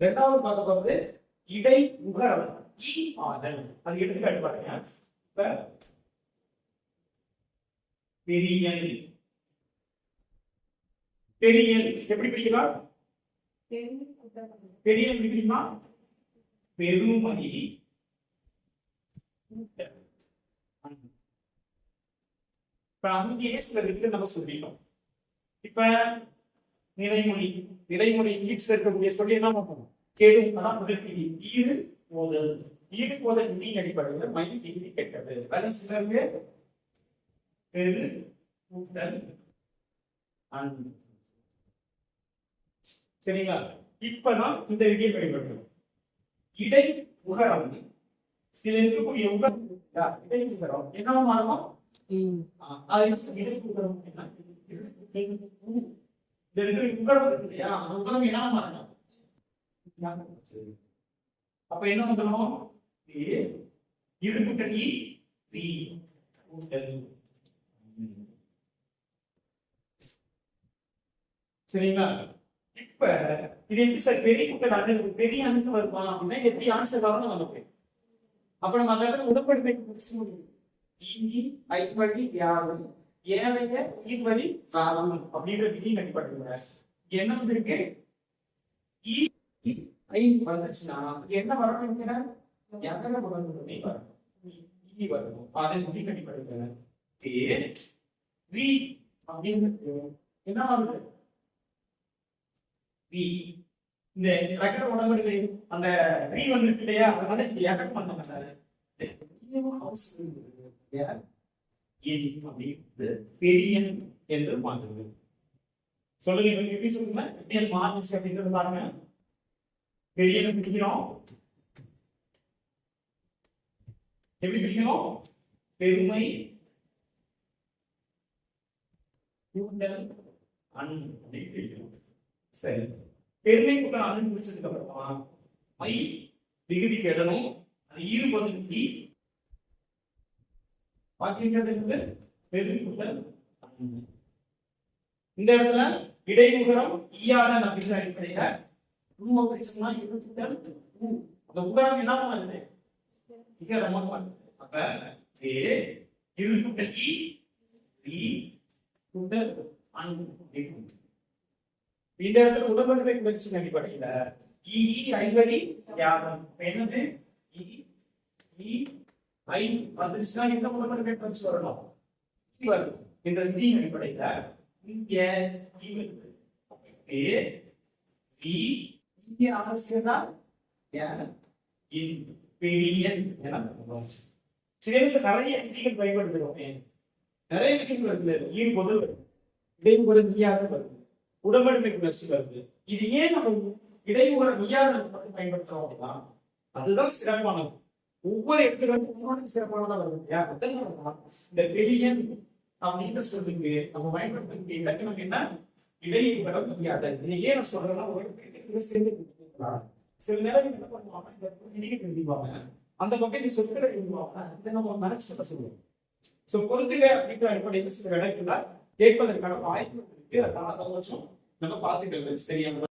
இரண்டாவது பார்க்க போறது இடை உகரம் ஈ ஆதல். அது எடுத்துக்காட்டு பாருங்க. இப்ப பெரியன் பெரியன் எப்படி பிடிக்கலாம்? பெரியன் எப்படி பிடிக்குமா? பெருமை இப்ப அங்கேயே சில விதிகள் நம்ம சொல்லிட்டோம். இப்ப நிலைமொழி வீட்டில் இருக்கக்கூடிய சொல்லி என்ன பார்ப்போம்? கெடும் அதான் முதல் விதி. ஈடு போதல். ஈடு போதல் விதியின் அடிப்படையில் மை விதி கெட்டது. பேலன்ஸ் பெரு கூட்டல் அன்பு. சரிங்களா? இப்பதான் இந்த விதியை பயன்படுத்தணும். இடை உகரம் இதுல இருக்கக்கூடிய உகரம் இடை உகரம் என்ன மாறும்? இடை உகரம் என்ன? உகரம் இருக்கு இல்லையா? அந்த உகரம் என்ன மாறணும்? அப்ப என்ன பண்ணணும்? இருபுட்டணி சரிங்களா? இப்ப இது எப்படி சார் பெரிய கூட்டல் அண்ணன் பெரிய அண்ணன் வருமா அப்படின்னா எப்படி ஆன்சர் வரணும் நமக்கு? அப்ப நம்ம அந்த இடத்துல உடற்படுமை முடிச்சு முடியும். ஐவழி வியாழன் ஏழைய ஈர்வழி காலம் அப்படின்ற விதியும் கட்டிப்பட்டுங்க. என்ன வந்து இருக்கு? வந்துச்சுன்னா என்ன வரணும்? வரணும். அதை விதி கட்டிப்பட்டுங்க. அப்படின்னு என்ன வருது? இந்த ரகர உடம்புகளை அந்த ரீ வந்துருக்கு இல்லையா? அதனால எகக் பண்ண மாட்டாரு. பெரியன் என்று மாற்றுது. சொல்லுங்க எப்படி சொல்லுங்க? எப்படி மாறுச்சு அப்படின்றது பாருங்க. பெரியன் பிடிக்கிறோம். எப்படி பிடிக்கணும்? பெருமை பிடிக்கணும். சரி, பெருமை கூட்டம் அண்ணன் முடிச்சதுக்கு அப்புறமா மை விகுதிக்கு இடணும். அது ஈறுபது விதி. பாக்கிங்கிறது பெருமை கூட்டல். இந்த இடத்துல இடைமுகரம் ஈயாதன் அப்படிங்கிற அடிப்படையில ரூம பிடிச்சோம்னா இருபத்தல் அந்த உகரம் என்ன பண்ணுது? இகரமா பண்ணுது. அப்ப இரு கூட்டல் ஈ கூட்டல் அன்பு. இந்த இடத்துல உடம்படுமை முயற்சியின் அடிப்படையில ஐவழி யாகம் என்னது? வந்துச்சுன்னா இந்த உடம்படுமை முயற்சி வரணும் என்ற விதியின் அடிப்படையில இங்க அவசியம் தான் நிறைய விதிகள் பயன்படுத்துகிறோம். நிறைய விதிகள் வருது. ஈடுபொருள் இடைமுறை நீயாக வருது. உடம்படுமை முயற்சி வருது. இது ஏன் நம்ம இடைமுறை நீயாக பயன்படுத்துறோம் அப்படின்னா அதுதான் சிறப்பானது. ஒவ்வொரு இடத்துக்கும் சிறப்பானதா வருது இல்லையா? இந்த பெரியன் அப்படின்னு சொல்லிட்டு நம்ம பயன்படுத்தக்கூடிய இலக்கணம் என்ன? இடைமுகம் நீயாதல். இதை ஏன் நான் சொல்றேன்னா ஒரு சில நேரம் என்ன பண்ணுவாங்க? எழுதிவாங்க அந்த பக்கம் சொற்களை எழுதுவாங்க. இதை நம்ம மேட்ச் பண்ண சொல்லுவோம். சோ பொறுத்துக அப்படின்ற அடிப்படையில் சில இடத்துல கேட்பதற்கான வாய்ப்பு இருக்கு. அதனால கொஞ்சம் நம்ம பார்த்துக்கிறது சரியான